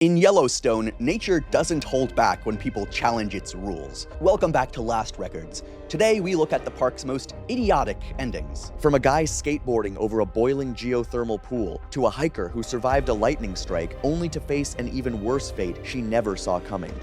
In Yellowstone, nature doesn't hold back when people challenge its rules. Welcome back to Last Records. Today, we look at the park's most idiotic endings. From a guy skateboarding over a boiling geothermal pool, to a hiker who survived a lightning strike only to face an even worse fate she never saw coming.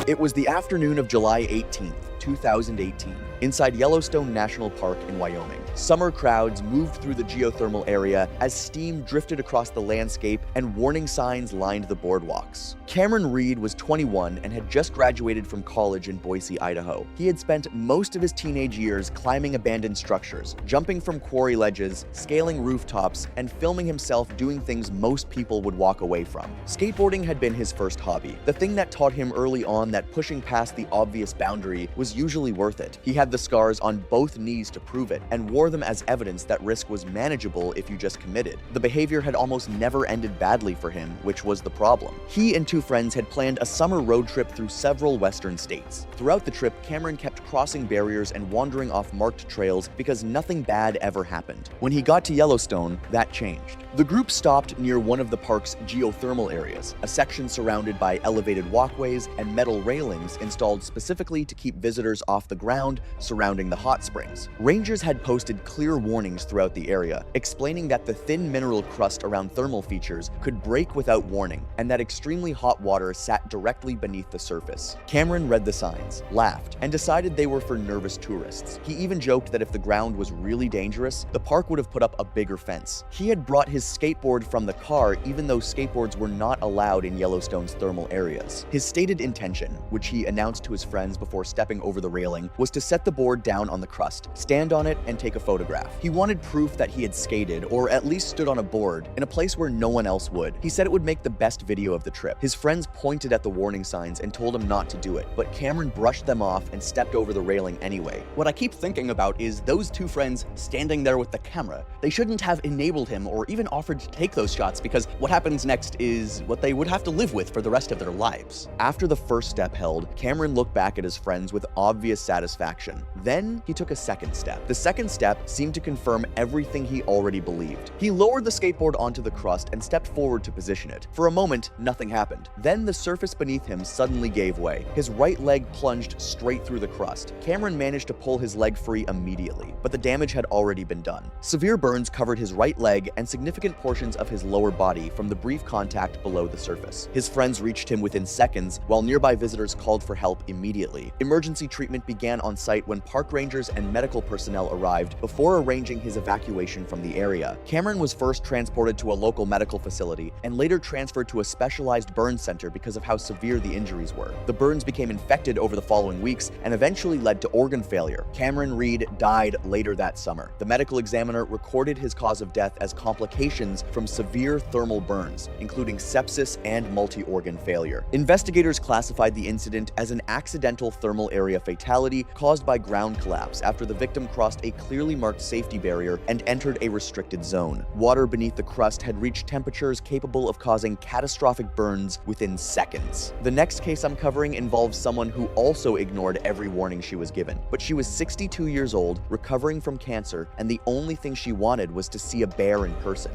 It was the afternoon of July 18th, 2018, inside Yellowstone National Park in Wyoming. Summer crowds moved through the geothermal area as steam drifted across the landscape and warning signs lined the boardwalks. Cameron Reed was 21 and had just graduated from college in Boise, Idaho. He had spent most of his teenage years climbing abandoned structures, jumping from quarry ledges, scaling rooftops, and filming himself doing things most people would walk away from. Skateboarding had been his first hobby, the thing that taught him early on that pushing past the obvious boundary was usually worth it. He had the scars on both knees to prove it, and wore them as evidence that risk was manageable if you just committed. The behavior had almost never ended badly for him, which was the problem. He and two friends had planned a summer road trip through several western states. Throughout the trip, Cameron kept crossing barriers and wandering off marked trails because nothing bad ever happened. When he got to Yellowstone, that changed. The group stopped near one of the park's geothermal areas, a section surrounded by elevated walkways and metal railings installed specifically to keep visitors off the ground surrounding the hot springs. Rangers had posted clear warnings throughout the area, explaining that the thin mineral crust around thermal features could break without warning, and that extremely hot water sat directly beneath the surface. Cameron read the signs, laughed, and decided they were for nervous tourists. He even joked that if the ground was really dangerous, the park would have put up a bigger fence. He had brought his skateboard from the car even though skateboards were not allowed in Yellowstone's thermal areas. His stated intention, which he announced to his friends before stepping over the railing, was to set the board down on the crust, stand on it, and take a photograph. He wanted proof that he had skated, or at least stood on a board, in a place where no one else would. He said it would make the best video of the trip. His friends pointed at the warning signs and told him not to do it, but Cameron brushed them off and stepped over the railing anyway. What I keep thinking about is those two friends standing there with the camera. They shouldn't have enabled him or even offered to take those shots, because what happens next is what they would have to live with for the rest of their lives. After the first step held, Cameron looked back at his friends with obvious satisfaction. Then he took a second step. The second step seemed to confirm everything he already believed. He lowered the skateboard onto the crust and stepped forward to position it. For a moment, nothing happened. Then the surface beneath him suddenly gave way. His right leg plunged straight through the crust. Cameron managed to pull his leg free immediately, but the damage had already been done. Severe burns covered his right leg and significant portions of his lower body from the brief contact below the surface. His friends reached him within seconds, while nearby visitors called for help immediately. Emergency treatment began on site when park rangers and medical personnel arrived before arranging his evacuation from the area. Cameron was first transported to a local medical facility and later transferred to a specialized burn center because of how severe the injuries were. The burns became infected over the following weeks and eventually led to organ failure. Cameron Reed died later that summer. The medical examiner recorded his cause of death as complications from severe thermal burns, including sepsis and multi-organ failure. Investigators classified the incident as an accidental thermal area fatality caused by ground collapse after the victim crossed a clearly marked safety barrier and entered a restricted zone. Water beneath the crust had reached temperatures capable of causing catastrophic burns within seconds. The next case I'm covering involves someone who also ignored every warning she was given, but she was 62 years old, recovering from cancer, and the only thing she wanted was to see a bear in person.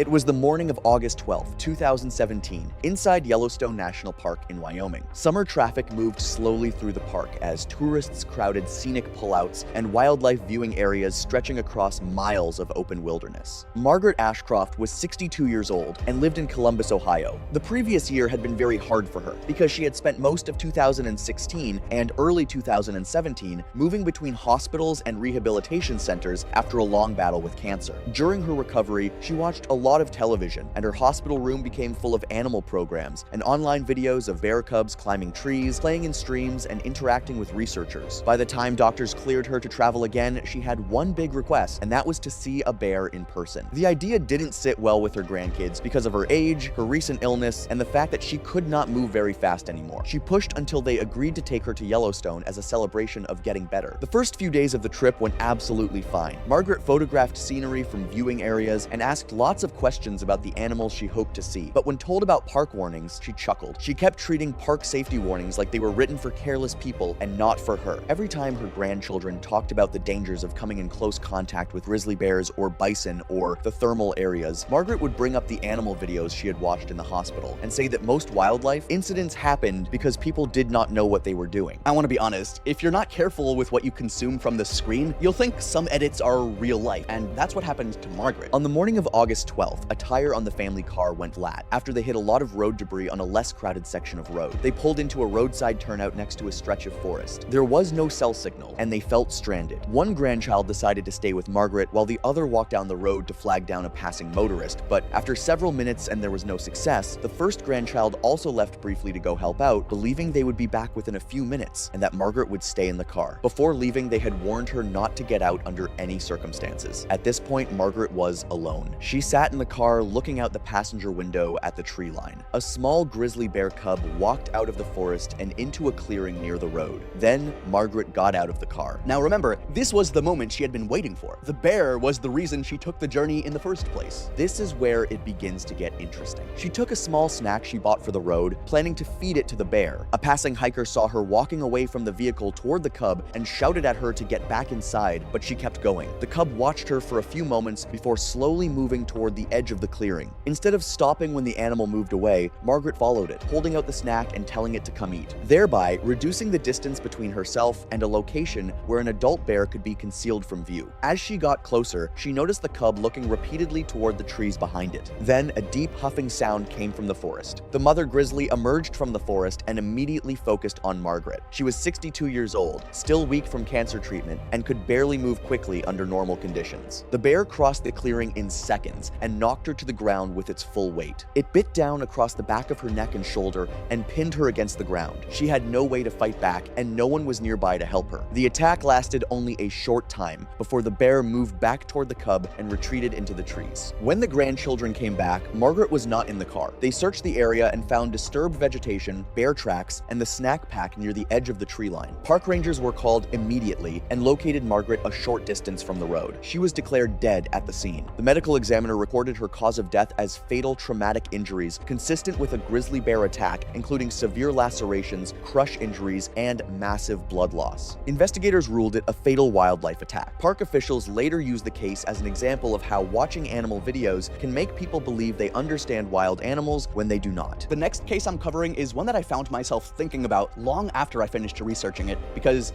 It was the morning of August 12, 2017, inside Yellowstone National Park in Wyoming. Summer traffic moved slowly through the park as tourists crowded scenic pullouts and wildlife viewing areas stretching across miles of open wilderness. Margaret Ashcroft was 62 years old and lived in Columbus, Ohio. The previous year had been very hard for her because she had spent most of 2016 and early 2017 moving between hospitals and rehabilitation centers after a long battle with cancer. During her recovery, she watched a lot of television, and her hospital room became full of animal programs and online videos of bear cubs climbing trees, playing in streams, and interacting with researchers. By the time doctors cleared her to travel again, she had one big request, and that was to see a bear in person. The idea didn't sit well with her grandkids because of her age, her recent illness, and the fact that she could not move very fast anymore. She pushed until they agreed to take her to Yellowstone as a celebration of getting better. The first few days of the trip went absolutely fine. Margaret photographed scenery from viewing areas and asked lots of questions about the animals she hoped to see, but when told about park warnings, she chuckled. She kept treating park safety warnings like they were written for careless people and not for her. Every time her grandchildren talked about the dangers of coming in close contact with grizzly bears or bison or the thermal areas, Margaret would bring up the animal videos she had watched in the hospital and say that most wildlife incidents happened because people did not know what they were doing. I want to be honest, if you're not careful with what you consume from the screen, you'll think some edits are real life, and that's what happened to Margaret. On the morning of August 12th, a tire on the family car went flat after they hit a lot of road debris on a less crowded section of road. They pulled into a roadside turnout next to a stretch of forest. There was no cell signal, and they felt stranded. One grandchild decided to stay with Margaret while the other walked down the road to flag down a passing motorist, but after several minutes and there was no success, the first grandchild also left briefly to go help out, believing they would be back within a few minutes and that Margaret would stay in the car. Before leaving, they had warned her not to get out under any circumstances. At this point, Margaret was alone. She sat in the car looking out the passenger window at the tree line. A small grizzly bear cub walked out of the forest and into a clearing near the road. Then Margaret got out of the car. Now remember, this was the moment she had been waiting for. The bear was the reason she took the journey in the first place. This is where it begins to get interesting. She took a small snack she bought for the road, planning to feed it to the bear. A passing hiker saw her walking away from the vehicle toward the cub and shouted at her to get back inside, but she kept going. The cub watched her for a few moments before slowly moving toward the edge of the clearing. Instead of stopping when the animal moved away, Margaret followed it, holding out the snack and telling it to come eat, thereby reducing the distance between herself and a location where an adult bear could be concealed from view. As she got closer, she noticed the cub looking repeatedly toward the trees behind it. Then a deep huffing sound came from the forest. The mother grizzly emerged from the forest and immediately focused on Margaret. She was 62 years old, still weak from cancer treatment, and could barely move quickly under normal conditions. The bear crossed the clearing in seconds and knocked her to the ground with its full weight. It bit down across the back of her neck and shoulder and pinned her against the ground. She had no way to fight back, and no one was nearby to help her. The attack lasted only a short time before the bear moved back toward the cub and retreated into the trees. When the grandchildren came back, Margaret was not in the car. They searched the area and found disturbed vegetation, bear tracks, and the snack pack near the edge of the tree line. Park rangers were called immediately and located Margaret a short distance from the road. She was declared dead at the scene. The medical examiner recorded her cause of death as fatal traumatic injuries consistent with a grizzly bear attack, including severe lacerations, crush injuries, and massive blood loss. Investigators ruled it a fatal wildlife attack. Park officials later used the case as an example of how watching animal videos can make people believe they understand wild animals when they do not. The next case I'm covering is one that I found myself thinking about long after I finished researching it, because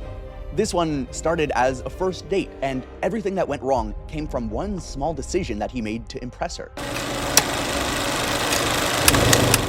this one started as a first date, and everything that went wrong came from one small decision that he made to impress her.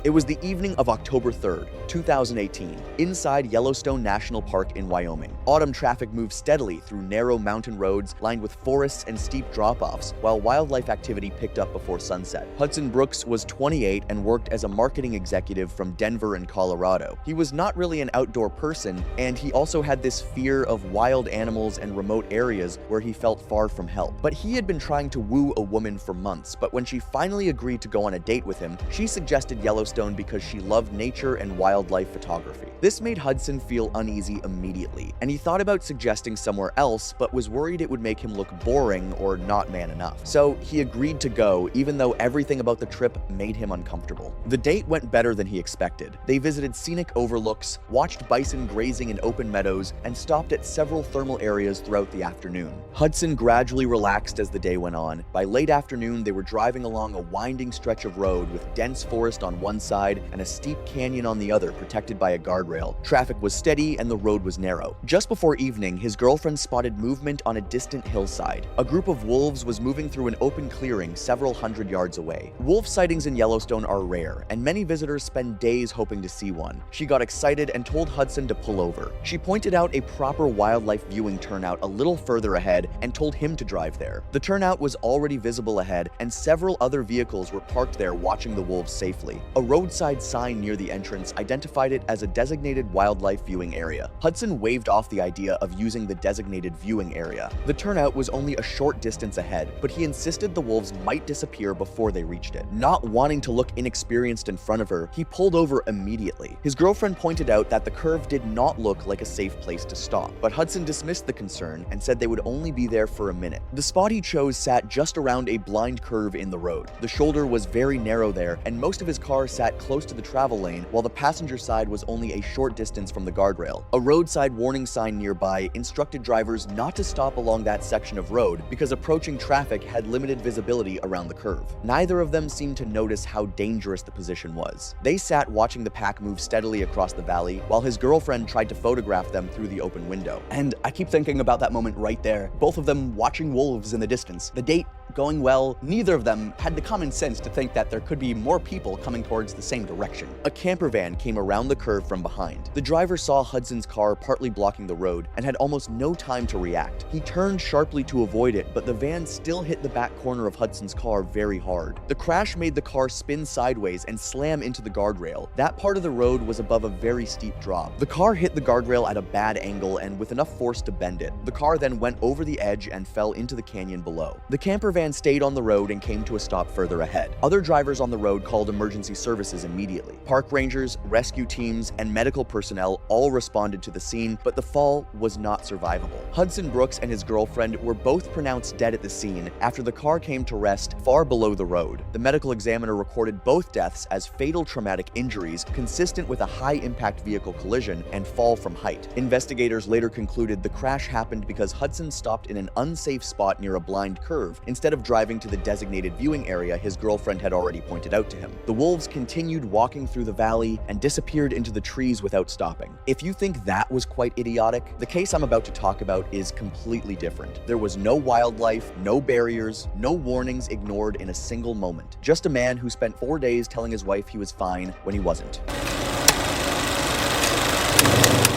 It was the evening of October 3rd, 2018, inside Yellowstone National Park in Wyoming. Autumn traffic moved steadily through narrow mountain roads lined with forests and steep drop-offs, while wildlife activity picked up before sunset. Hudson Brooks was 28 and worked as a marketing executive from Denver in Colorado. He was not really an outdoor person, and he also had this fear of wild animals and remote areas where he felt far from help. But he had been trying to woo a woman for months, but when she finally agreed to go on a date with him, she suggested Yellowstone because she loved nature and wildlife photography. This made Hudson feel uneasy immediately, and he thought about suggesting somewhere else, but was worried it would make him look boring or not man enough. So he agreed to go, even though everything about the trip made him uncomfortable. The date went better than he expected. They visited scenic overlooks, watched bison grazing in open meadows, and stopped at several thermal areas throughout the afternoon. Hudson gradually relaxed as the day went on. By late afternoon, they were driving along a winding stretch of road with dense forest on one side and a steep canyon on the other, protected by a guardrail. Traffic was steady and the road was narrow. Just before evening, his girlfriend spotted movement on a distant hillside. A group of wolves was moving through an open clearing several hundred yards away. Wolf sightings in Yellowstone are rare, and many visitors spend days hoping to see one. She got excited and told Hudson to pull over. She pointed out a proper wildlife viewing turnout a little further ahead and told him to drive there. The turnout was already visible ahead, and several other vehicles were parked there watching the wolves safely. A roadside sign near the entrance identified it as a designated wildlife viewing area. Hudson waved off the idea of using the designated viewing area. The turnout was only a short distance ahead, but he insisted the wolves might disappear before they reached it. Not wanting to look inexperienced in front of her, he pulled over immediately. His girlfriend pointed out that the curve did not look like a safe place to stop, but Hudson dismissed the concern and said they would only be there for a minute. The spot he chose sat just around a blind curve in the road. The shoulder was very narrow there, and most of his car sat close to the travel lane, while the passenger side was only a short distance from the guardrail. A roadside warning sign nearby instructed drivers not to stop along that section of road because approaching traffic had limited visibility around the curve. Neither of them seemed to notice how dangerous the position was. They sat watching the pack move steadily across the valley, while his girlfriend tried to photograph them through the open window. And I keep thinking about that moment right there. Both of them watching wolves in the distance. The date going well, neither of them had the common sense to think that there could be more people coming towards the same direction. A camper van came around the curve from behind. The driver saw Hudson's car partly blocking the road and had almost no time to react. He turned sharply to avoid it, but the van still hit the back corner of Hudson's car very hard. The crash made the car spin sideways and slam into the guardrail. That part of the road was above a very steep drop. The car hit the guardrail at a bad angle and with enough force to bend it. The car then went over the edge and fell into the canyon below. The camper van stayed on the road and came to a stop further ahead. Other drivers on the road called emergency services immediately. Park rangers, rescue teams, and medical personnel all responded to the scene, but the fall was not survivable. Hudson Brooks and his girlfriend were both pronounced dead at the scene after the car came to rest far below the road. The medical examiner recorded both deaths as fatal traumatic injuries consistent with a high-impact vehicle collision and fall from height. Investigators later concluded the crash happened because Hudson stopped in an unsafe spot near a blind curve instead of driving to the designated viewing area his girlfriend had already pointed out to him. The wolves continued walking through the valley and disappeared into the trees without stopping. If you think that was quite idiotic, the case I'm about to talk about is completely different. There was no wildlife, no barriers, no warnings ignored in a single moment. Just a man who spent 4 days telling his wife he was fine when he wasn't.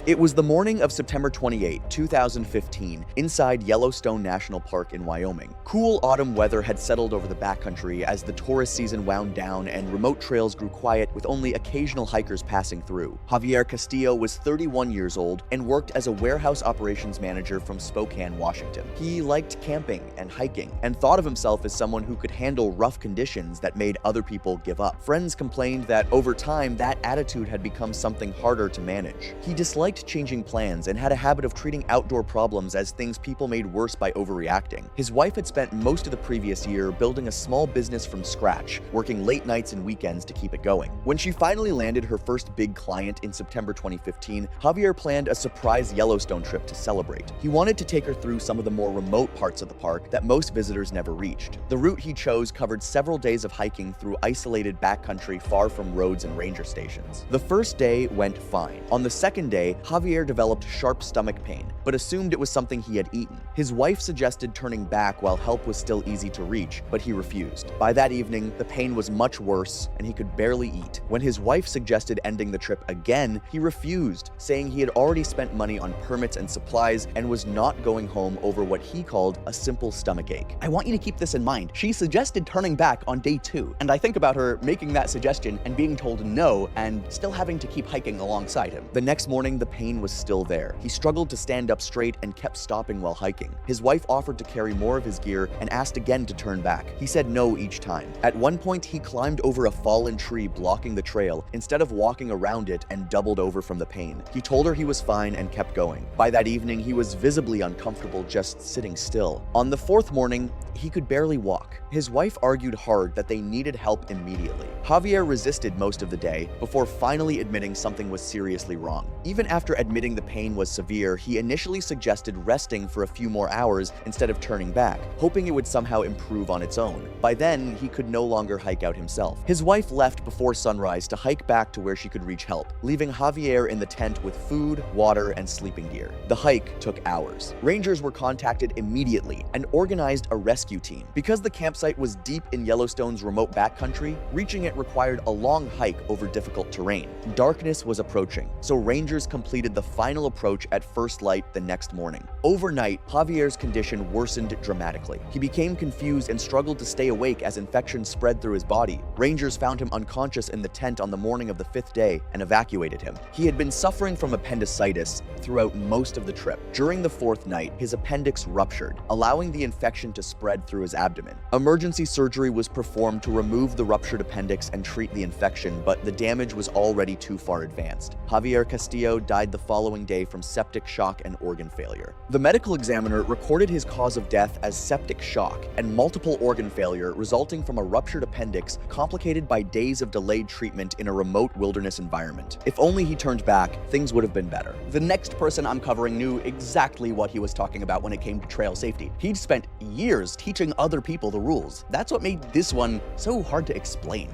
It was the morning of September 28, 2015, inside Yellowstone National Park in Wyoming. Cool autumn weather had settled over the backcountry as the tourist season wound down and remote trails grew quiet with only occasional hikers passing through. Javier Castillo was 31 years old and worked as a warehouse operations manager from Spokane, Washington. He liked camping and hiking and thought of himself as someone who could handle rough conditions that made other people give up. Friends complained that over time that attitude had become something harder to manage. He disliked changing plans and had a habit of treating outdoor problems as things people made worse by overreacting. His wife had spent most of the previous year building a small business from scratch, working late nights and weekends to keep it going. When she finally landed her first big client in September 2015, Javier planned a surprise Yellowstone trip to celebrate. He wanted to take her through some of the more remote parts of the park that most visitors never reached. The route he chose covered several days of hiking through isolated backcountry far from roads and ranger stations. The first day went fine. On the second day, Javier developed sharp stomach pain, but assumed it was something he had eaten. His wife suggested turning back while help was still easy to reach, but he refused. By that evening, the pain was much worse, and he could barely eat. When his wife suggested ending the trip again, he refused, saying he had already spent money on permits and supplies and was not going home over what he called a simple stomachache. I want you to keep this in mind. She suggested turning back on day 2, and I think about her making that suggestion and being told no and still having to keep hiking alongside him. The next morning, the pain was still there. He struggled to stand up straight and kept stopping while hiking. His wife offered to carry more of his gear and asked again to turn back. He said no each time. At one point, he climbed over a fallen tree blocking the trail instead of walking around it and doubled over from the pain. He told her he was fine and kept going. By that evening, he was visibly uncomfortable just sitting still. On the fourth morning, he could barely walk. His wife argued hard that they needed help immediately. Javier resisted most of the day before finally admitting something was seriously wrong. Even after admitting the pain was severe, he initially suggested resting for a few more hours instead of turning back, hoping it would somehow improve on its own. By then, he could no longer hike out himself. His wife left before sunrise to hike back to where she could reach help, leaving Javier in the tent with food, water, and sleeping gear. The hike took hours. Rangers were contacted immediately and organized a rescue team. Because the campsite was deep in Yellowstone's remote backcountry, reaching it required a long hike over difficult terrain. Darkness was approaching, so rangers completed completed the final approach at first light the next morning. Overnight, Javier's condition worsened dramatically. He became confused and struggled to stay awake as infection spread through his body. Rangers found him unconscious in the tent on the morning of the 5th day and evacuated him. He had been suffering from appendicitis throughout most of the trip. During the 4th night, his appendix ruptured, allowing the infection to spread through his abdomen. Emergency surgery was performed to remove the ruptured appendix and treat the infection, but the damage was already too far advanced. Javier Castillo died the following day from septic shock and organ failure. The medical examiner recorded his cause of death as septic shock and multiple organ failure resulting from a ruptured appendix complicated by days of delayed treatment in a remote wilderness environment. If only he turned back, things would have been better. The next person I'm covering knew exactly what he was talking about when it came to trail safety. He'd spent years teaching other people the rules. That's what made this one so hard to explain.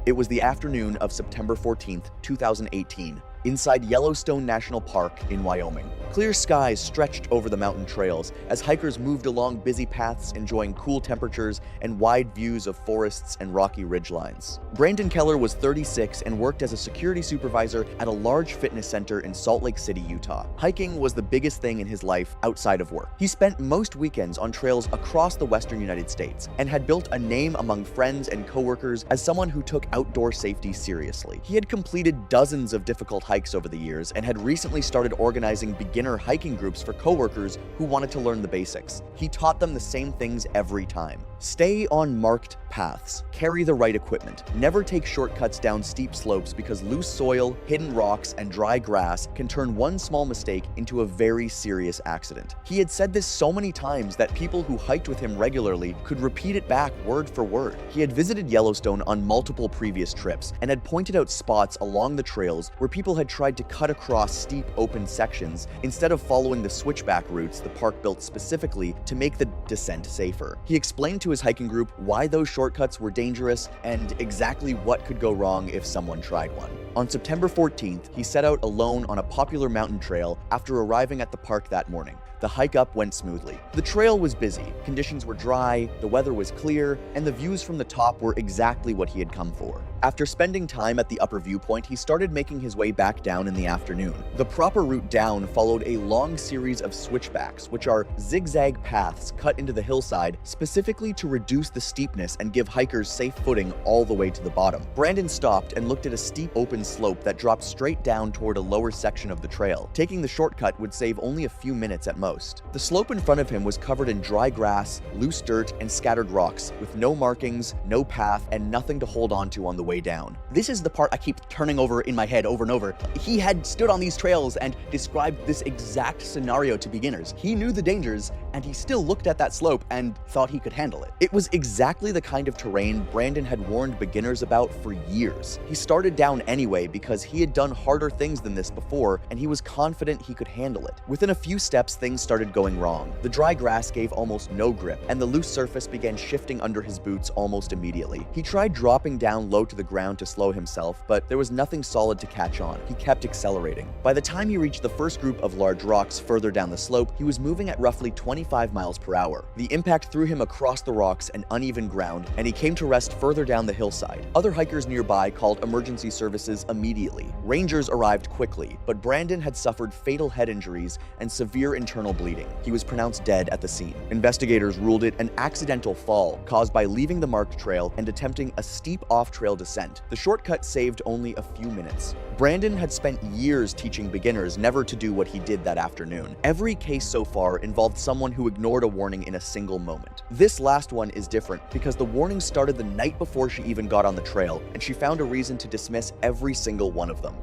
It was the afternoon of September 14th, 2018, inside Yellowstone National Park in Wyoming. Clear skies stretched over the mountain trails as hikers moved along busy paths enjoying cool temperatures and wide views of forests and rocky ridgelines. Brandon Keller was 36 and worked as a security supervisor at a large fitness center in Salt Lake City, Utah. Hiking was the biggest thing in his life outside of work. He spent most weekends on trails across the western United States and had built a name among friends and coworkers as someone who took outdoor safety seriously. He had completed dozens of difficult hikes over the years and had recently started organizing beginner hiking groups for coworkers who wanted to learn the basics. He taught them the same things every time. Stay on marked paths. Carry the right equipment. Never take shortcuts down steep slopes because loose soil, hidden rocks, and dry grass can turn one small mistake into a very serious accident. He had said this so many times that people who hiked with him regularly could repeat it back word for word. He had visited Yellowstone on multiple previous trips and had pointed out spots along the trails where people had tried to cut across steep open sections instead of following the switchback routes the park built specifically to make the descent safer. He explained to his hiking group why those shortcuts were dangerous and exactly what could go wrong if someone tried one. On September 14th, he set out alone on a popular mountain trail after arriving at the park that morning. The hike up went smoothly. The trail was busy, conditions were dry, the weather was clear, and the views from the top were exactly what he had come for. After spending time at the upper viewpoint, he started making his way back down in the afternoon. The proper route down followed a long series of switchbacks, which are zigzag paths cut into the hillside specifically to reduce the steepness and give hikers safe footing all the way to the bottom. Brandon stopped and looked at a steep open slope that dropped straight down toward a lower section of the trail. Taking the shortcut would save only a few minutes at most. The slope in front of him was covered in dry grass, loose dirt, and scattered rocks, with no markings, no path, and nothing to hold on to on the way down. This is the part I keep turning over in my head over and over. He had stood on these trails and described this exact scenario to beginners. He knew the dangers, and he still looked at that slope and thought he could handle it. It was exactly the kind of terrain Brandon had warned beginners about for years. He started down anyway because he had done harder things than this before, and he was confident he could handle it. Within a few steps, things started going wrong. The dry grass gave almost no grip, and the loose surface began shifting under his boots almost immediately. He tried dropping down low to the ground to slow himself, but there was nothing solid to catch on. He kept accelerating. By the time he reached the first group of large rocks further down the slope, he was moving at roughly 25 miles per hour. The impact threw him across the rocks and uneven ground, and he came to rest further down the hillside. Other hikers nearby called emergency services immediately. Rangers arrived quickly, but Brandon had suffered fatal head injuries and severe internal bleeding. He was pronounced dead at the scene. Investigators ruled it an accidental fall caused by leaving the marked trail and attempting a steep off-trail descent. The shortcut saved only a few minutes. Brandon had spent years teaching beginners never to do what he did that afternoon. Every case so far involved someone who ignored a warning in a single moment. This last one is different because the warning started the night before she even got on the trail, and she found a reason to dismiss every single one of them.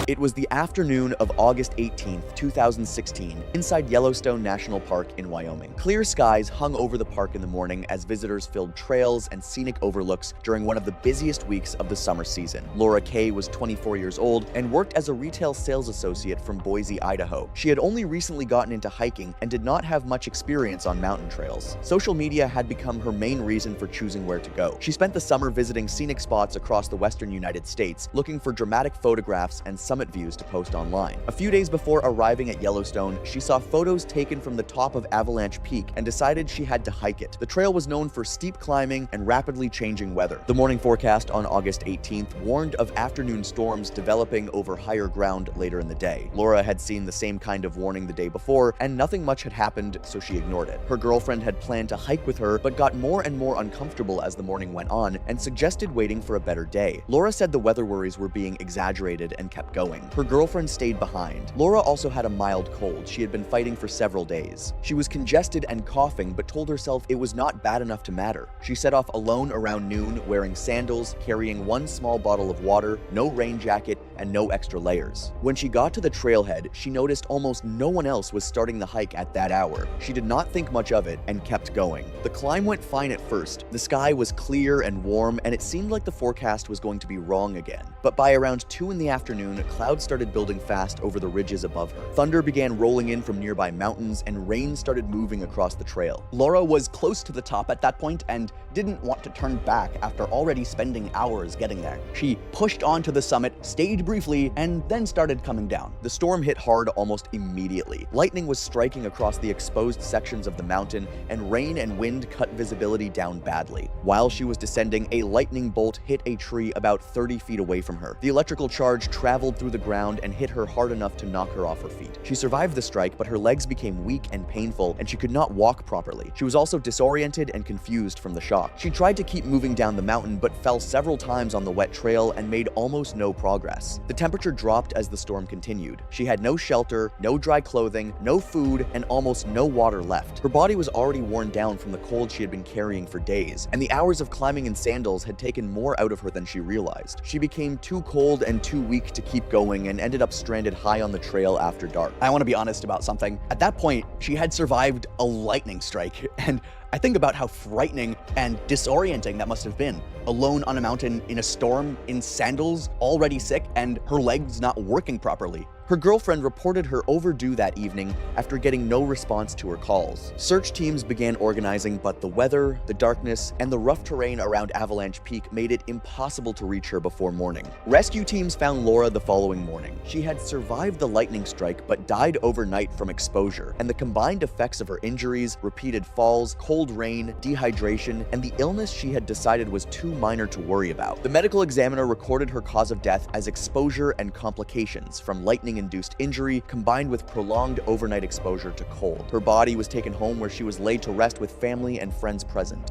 It was the afternoon of August 18th, 2016, inside Yellowstone National Park in Wyoming. Clear skies hung over the park in the morning as visitors filled trails and scenic overlooks during one of the busiest weeks of the summer season. Laura Kay was 24 years old and worked as a retail sales associate from Boise, Idaho. She had only recently gotten into hiking and did not have much experience on mountain trails. Social media had become her main reason for choosing where to go. She spent the summer visiting scenic spots across the western United States, looking for dramatic photographs and some summit views to post online. A few days before arriving at Yellowstone, she saw photos taken from the top of Avalanche Peak and decided she had to hike it. The trail was known for steep climbing and rapidly changing weather. The morning forecast on August 18th warned of afternoon storms developing over higher ground later in the day. Laura had seen the same kind of warning the day before, and nothing much had happened, so she ignored it. Her girlfriend had planned to hike with her, but got more and more uncomfortable as the morning went on and suggested waiting for a better day. Laura said the weather worries were being exaggerated and kept going. Her girlfriend stayed behind. Laura also had a mild cold she had been fighting for several days. She was congested and coughing, but told herself it was not bad enough to matter. She set off alone around noon, wearing sandals, carrying one small bottle of water, no rain jacket, and no extra layers. When she got to the trailhead, she noticed almost no one else was starting the hike at that hour. She did not think much of it and kept going. The climb went fine at first. The sky was clear and warm, and it seemed like the forecast was going to be wrong again. But by around 2 in the afternoon, clouds started building fast over the ridges above her. Thunder began rolling in from nearby mountains, and rain started moving across the trail. Laura was close to the top at that point and didn't want to turn back after already spending hours getting there. She pushed on to the summit, stayed briefly, and then started coming down. The storm hit hard almost immediately. Lightning was striking across the exposed sections of the mountain, and rain and wind cut visibility down badly. While she was descending, a lightning bolt hit a tree about 30 feet away from her. The electrical charge traveled through the ground and hit her hard enough to knock her off her feet. She survived the strike, but her legs became weak and painful, and she could not walk properly. She was also disoriented and confused from the shock. She tried to keep moving down the mountain, but fell several times on the wet trail and made almost no progress. The temperature dropped as the storm continued. She had no shelter, no dry clothing, no food, and almost no water left. Her body was already worn down from the cold she had been carrying for days, and the hours of climbing in sandals had taken more out of her than she realized. She became too cold and too weak to keep going and ended up stranded high on the trail after dark. I want to be honest about something. At that point, she had survived a lightning strike, and I think about how frightening and disorienting that must have been. Alone on a mountain in a storm, in sandals, already sick, and her legs not working properly. Her girlfriend reported her overdue that evening after getting no response to her calls. Search teams began organizing, but the weather, the darkness, and the rough terrain around Avalanche Peak made it impossible to reach her before morning. Rescue teams found Laura the following morning. She had survived the lightning strike but died overnight from exposure, and the combined effects of her injuries, repeated falls, cold rain, dehydration, and the illness she had decided was too minor to worry about. The medical examiner recorded her cause of death as exposure and complications from lightning-induced injury combined with prolonged overnight exposure to cold. Her body was taken home where she was laid to rest with family and friends present.